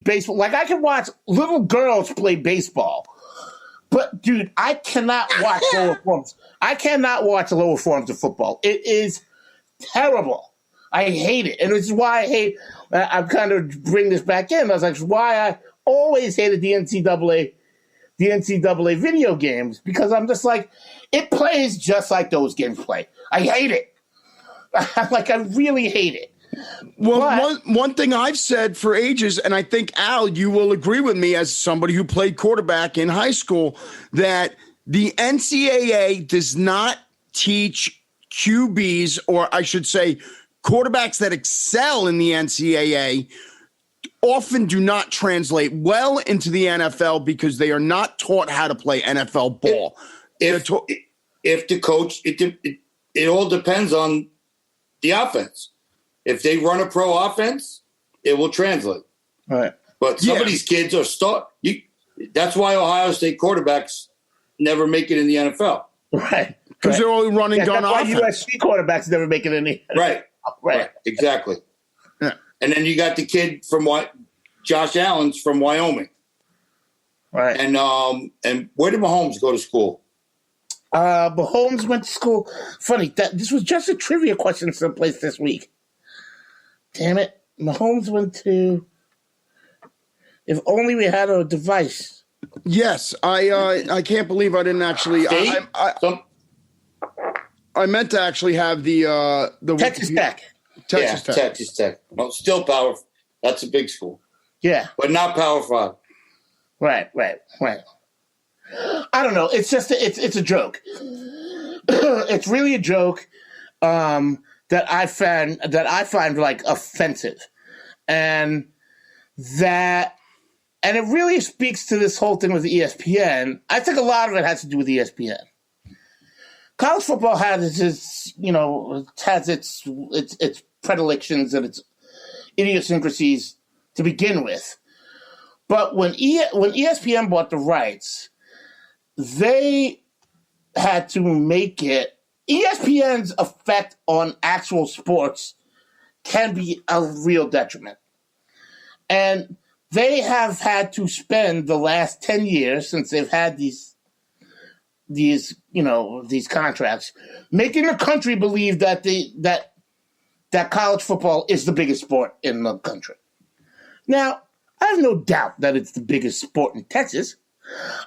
baseball. Like, I can watch little girls play baseball. But, dude, I cannot watch lower forms. I cannot watch lower forms of football. It is terrible. I hate it. And this is why I hate – I'm kind of bring this back in. I was like, why I always hated the NCAA video games, because I'm just like, it plays just like those games play. I hate it. Like, I really hate it. Well, one thing I've said for ages, and I think, Al, you will agree with me as somebody who played quarterback in high school, that the NCAA does not teach QBs, or I should say quarterbacks that excel in the NCAA, often do not translate well into the NFL because they are not taught how to play NFL ball. If the coach, it all depends on the offense. If they run a pro offense, it will translate. Right. But some of these kids are that's why Ohio State quarterbacks never make it in the NFL. Right. Because they're only running gun offense. That's why USC quarterbacks never make it in the NFL. Right. Exactly. Yeah. And then you got the kid from Josh Allen's from Wyoming. Right. And where did Mahomes go to school? Mahomes went to school. Funny, this was just a trivia question someplace this week. Damn it. Mahomes went to If Only We Had a Device. Yes. I can't believe I didn't actually I meant to actually have the Texas Tech. Texas Tech. Well, still Power. That's a big school. Yeah. But not Power 5. Right. I don't know. It's just it's a joke. It's really a joke that I find like offensive, and it really speaks to this whole thing with ESPN. I think a lot of it has to do with ESPN. College football has its predilections and its idiosyncrasies to begin with, but when ESPN bought the rights, they had to make it. ESPN's effect on actual sports can be a real detriment. And they have had to spend the last 10 years since they've had these contracts, making the country believe that that college football is the biggest sport in the country. Now, I have no doubt that it's the biggest sport in Texas.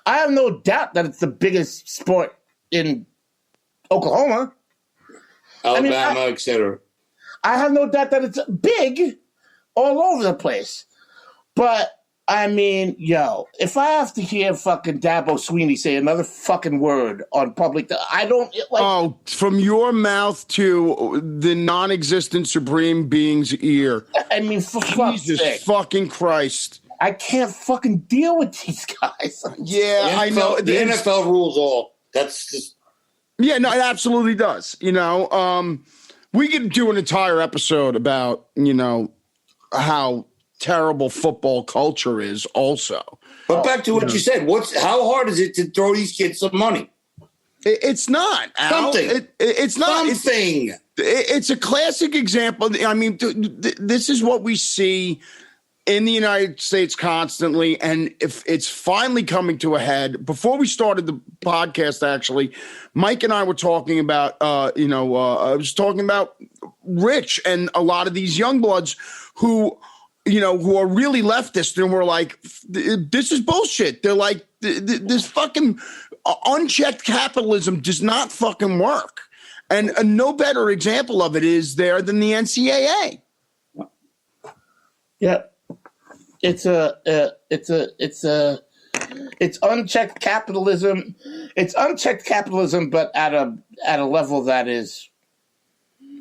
I have no doubt that it's the biggest sport in Oklahoma, Alabama, etc. I have no doubt that it's big all over the place. But, I mean, if I have to hear fucking Dabo Sweeney say another fucking word on public, I don't like. Oh, from your mouth to the non-existent Supreme Being's ear. I mean, for fuck's sake. Jesus fucking Christ. I can't fucking deal with these guys. Yeah, I know. The NFL rules all. That's just. Yeah, no, it absolutely does. We could do an entire episode about, how terrible football culture is also. But back to what you said, how hard is it to throw these kids some money? It's not. Al. Something. It's not. Something. It's a classic example. I mean, this is what we see in the United States constantly, and if it's finally coming to a head. Before we started the podcast, actually, Mike and I were talking about, I was talking about Rich and a lot of these young bloods who are really leftist, and we're like, this is bullshit. They're like, this fucking unchecked capitalism does not fucking work. And no better example of it is there than the NCAA. Yeah. It's unchecked capitalism. It's unchecked capitalism, but at a level that is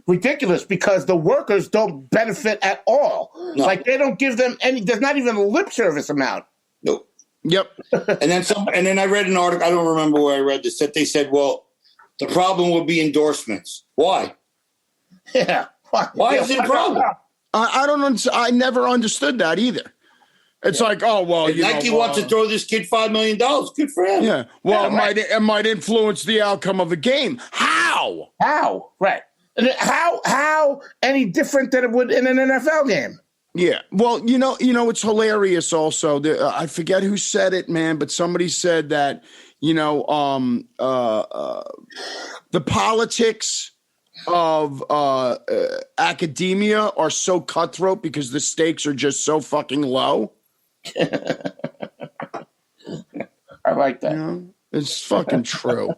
ridiculous because the workers don't benefit at all. No. Like they don't give them any. There's not even a lip service amount. Nope. Yep. And then I read an article. I don't remember where I read this. That they said, well, the problem would be endorsements. Why? Yeah. Why is it a problem? I don't. I never understood that either. It's like, oh, well, if Nike wants to throw this kid $5 million. Good for him. Yeah. Well, it might influence the outcome of a game. How? Right. How any different than it would in an NFL game? Yeah. Well, it's hilarious also. I forget who said it, man, but somebody said that, the politics of academia are so cutthroat because the stakes are just so fucking low. I like that. It's fucking true.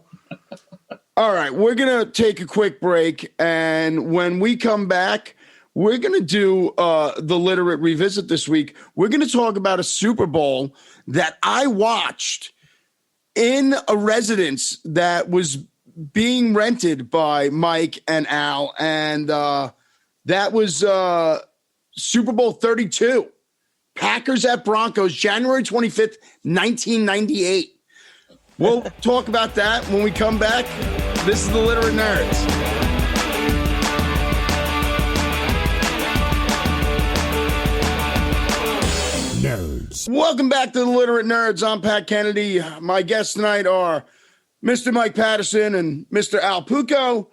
All right, we're going to take a quick break, and when we come back, we're going to do the Literate Revisit this week. We're going to talk about a Super Bowl that I watched in a residence that was being rented by Mike and Al, and that was Super Bowl 32. Packers at Broncos, January 25th, 1998. We'll talk about that when we come back. This is the Literate Nerds. Welcome back to the Literate Nerds. I'm Pat Kennedy. My guests tonight are Mr. Mike Patterson and Mr. Al Pucco,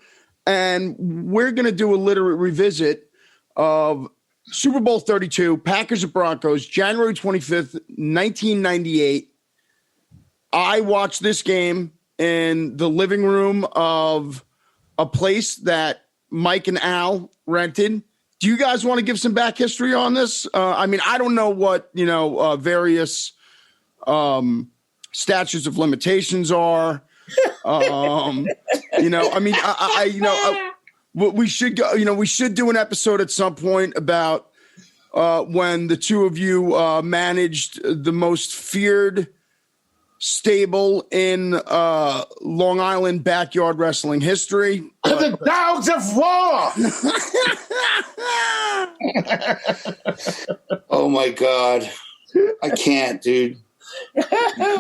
and we're going to do a Literate Revisit of Super Bowl 32, Packers and Broncos, January 25th, 1998. I watched this game in the living room of a place that Mike and Al rented. Do you guys want to give some back history on this? I don't know what, various statutes of limitations are. We should go, we should do an episode at some point about when the two of you managed the most feared stable in Long Island backyard wrestling history. The Dogs of War! Oh, my God. I can't, dude. All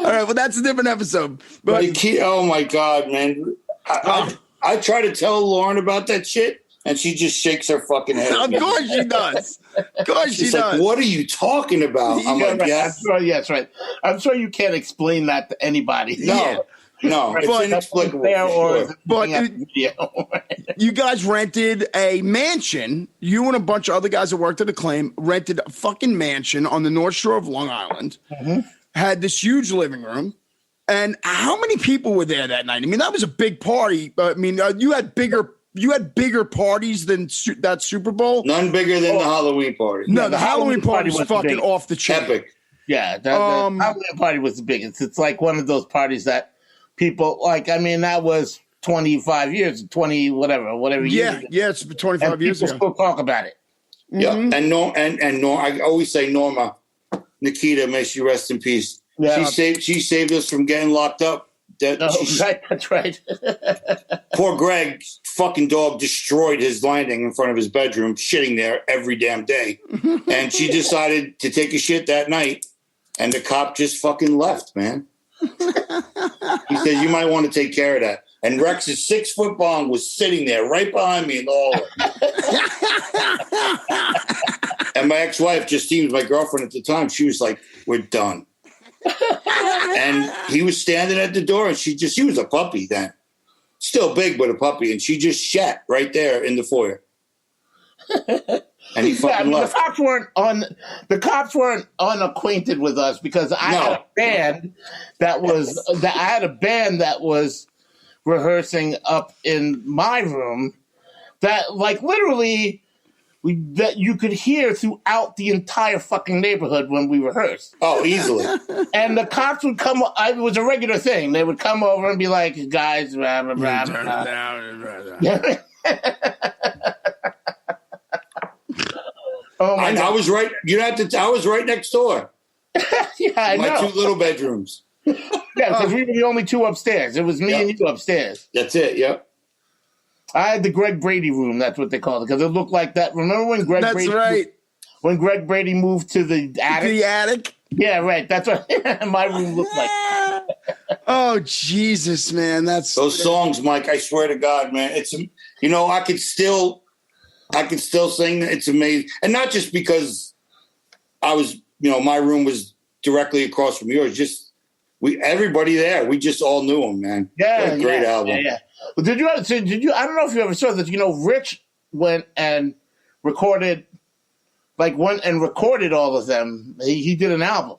right, well, that's a different episode. But oh, my God, man. I try to tell Lauren about that shit, and she just shakes her fucking head. Of course she does. Of course She's she like, does. what are you talking about? I'm like, right. yes. Yes, right. I'm sure you can't explain that to anybody. No, Right. it's inexplicable. But you guys rented a mansion. You and a bunch of other guys that worked at Acclaim rented a fucking mansion on the North Shore of Long Island. Mm-hmm. Had this huge living room. And how many people were there that night? I mean, that was a big party. I mean, you had bigger parties than that Super Bowl. None bigger than the Halloween party. No, the Halloween party was fucking off the chain. Epic. Yeah, the Halloween party was the biggest. It's like one of those parties that people like. I mean, that was 25 years, 20 whatever years. Yeah, it's 25 years ago. People still talk about it. Yeah, and I always say Norma, Nikita, may she rest in peace. Yeah. She saved us from getting locked up. That's right. Poor Greg, fucking dog, destroyed his landing in front of his bedroom, shitting there every damn day. And she decided to take a shit that night, and the cop just fucking left, man. He said, you might want to take care of that. And Rex's 6-foot bong was sitting there right behind me in the hallway. And my ex-wife, Justine, was my girlfriend at the time. She was like, we're done. And he was standing at the door, and she was a puppy then. Still big, but a puppy. And she just shat right there in the foyer. And he fucking left. The cops weren't unacquainted with us because I had a band that was rehearsing up in my room that like literally that you could hear throughout the entire fucking neighborhood when we rehearsed. Oh, easily. And the cops would come. It was a regular thing. They would come over and be like, "Guys, blah, blah, blah, turn blah. it down." Blah, Oh my God. I was right. I was right next door. Yeah, I know. My 2 little bedrooms. Yeah, because we were the only 2 upstairs. It was me and you upstairs. That's it. Yep. I had the Greg Brady room. That's what they called it because it looked like that. Remember when Greg? That's Brady right. When Greg Brady moved to the attic. The attic. Yeah, right. That's what my room looked like. Oh Jesus, man! That's those songs, Mike. I swear to God, man. It's I could still sing. It's amazing, and not just because I was, my room was directly across from yours. Just everybody there, we just all knew him, man. Yeah, great album. Yeah. Well, did you? I don't know if you ever saw this. Rich went and recorded like went and recorded all of them. He did an album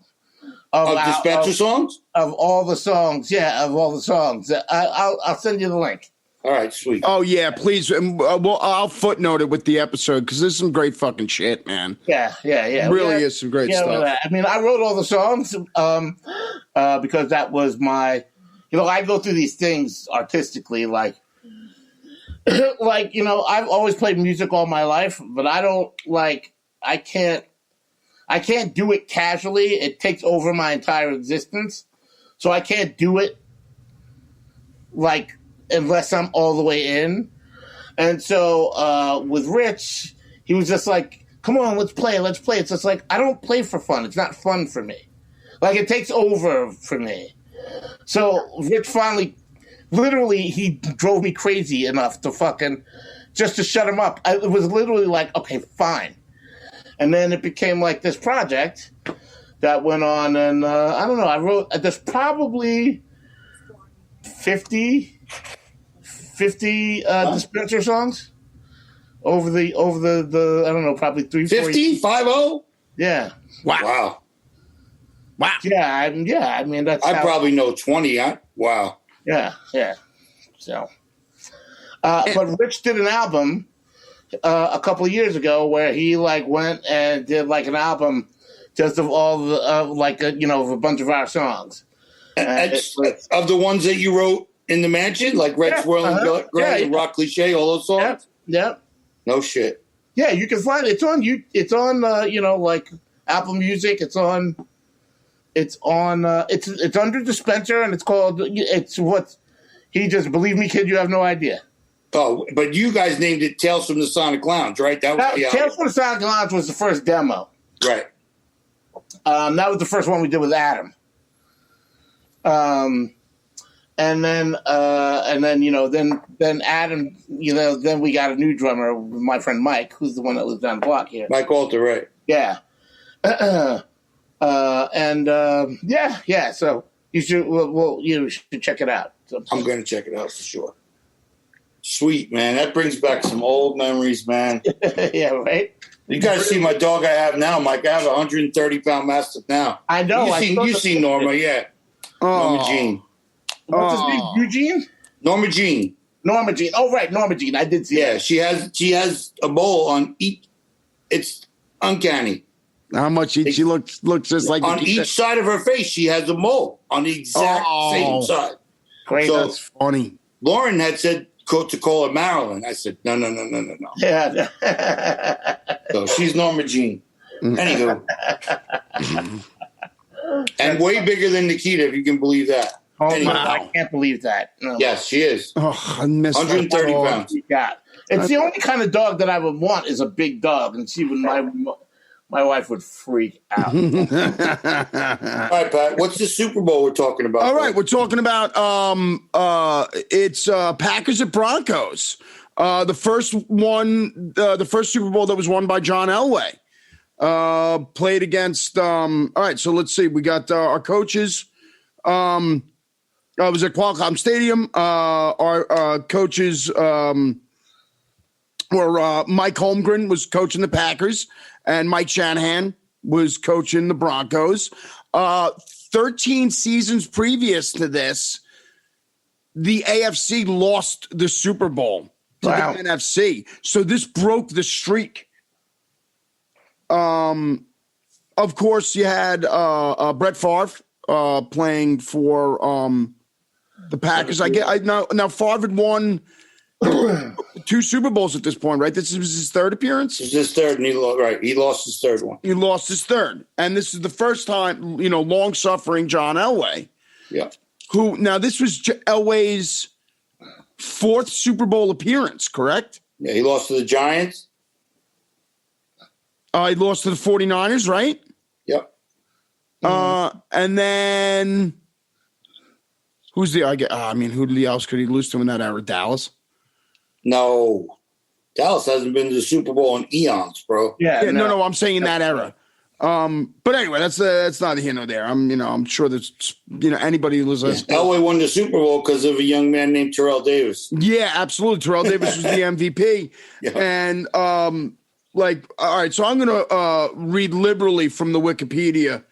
of Dispenser songs? Of all the songs. Yeah, of all the songs. I'll send you the link. All right, sweet. Oh, yeah, please. Well, I'll footnote it with the episode because there's some great fucking shit, man. Yeah. Really is some great stuff. I mean, I wrote all the songs because that was my, I go through these things artistically, like, I've always played music all my life, but I don't, I can't do it casually. It takes over my entire existence. So I can't do it, unless I'm all the way in. And so with Rich, he was just like, come on, let's play. It's just like, I don't play for fun. It's not fun for me. It takes over for me. So Rich finally, literally, he drove me crazy enough to just to shut him up. It was literally like, okay, fine. And then it became like this project that went on. And I don't know, there's probably 50 Dispenser songs over the I don't know, probably 50? 50? Yeah. Wow. Yeah, I mean that's I probably know 20, huh? Wow. Yeah. So but Rich did an album a couple of years ago where he went and did an album just of all the of a bunch of our songs. Of the ones that you wrote in the mansion, like Red Swirling and Rock Cliche, all those songs? Yeah. No shit. Yeah, you can find it. It's on Apple Music. It's under Dispenser, and it's called, he just, believe me, kid, you have no idea. Oh, but you guys named it Tales from the Sonic Lounge, right? Tales from the Sonic Lounge was the first demo. Right. That was the first one we did with Adam. And then Adam, then we got a new drummer, my friend Mike, who's the one that lives down the block here. Mike Alter, right? Yeah. So you should check it out. So, I'm going to check it out for sure. Sweet, man. That brings back some old memories, man. Yeah, right? You guys see my dog I have now, Mike. I have a 130-pound Mastiff now. I know. You seen Norma, yeah. Norma Jean. What's his name? Eugene? Norma Jean. Oh, right, Norma Jean. I did see that. Yeah, she has a mole on each. It's uncanny. How much she looks just like on each side of her face. She has a mole on the exact same side. Great, so, that's funny. Lauren had said to call her Marilyn. I said no. Yeah. So she's Norma Jean. Anywho, and way bigger than Nikita, if you can believe that. Oh, anyway, I can't believe that. No. Yes, she is. Oh, I miss 130 pounds. Yeah. It's the only kind of dog that I would want is a big dog, and she would my wife would freak out. All right, Pat. What's the Super Bowl we're talking about? All right, we're talking about it's Packers at Broncos. The first Super Bowl that was won by John Elway. Played against. All right, so let's see. We got our coaches. I was at Qualcomm Stadium. Our coaches were Mike Holmgren was coaching the Packers, and Mike Shanahan was coaching the Broncos. 13 seasons previous to this, the AFC lost the Super Bowl to the NFC. So this broke the streak. Of course, you had Brett Favre playing for the Packers. Now Favre had won 2 Super Bowls at this point, right? This was his third appearance. This is his third, and he lost his third one. He lost his third, and this is the first time, long-suffering John Elway. Yeah. Who now this was Elway's 4th Super Bowl appearance, correct? Yeah, he lost to the Giants. He lost to the 49ers, right? Yep. And then who else could he lose to in that era? Dallas? No. Dallas hasn't been to the Super Bowl in eons, bro. Yeah, no, I'm saying in that era. But anyway, that's neither here nor there. I'm sure that anybody who listens. Elway won the Super Bowl because of a young man named Terrell Davis. Yeah, absolutely. Terrell Davis was the MVP, Yeah. and like, all right, so I'm going to read liberally from the Wikipedia.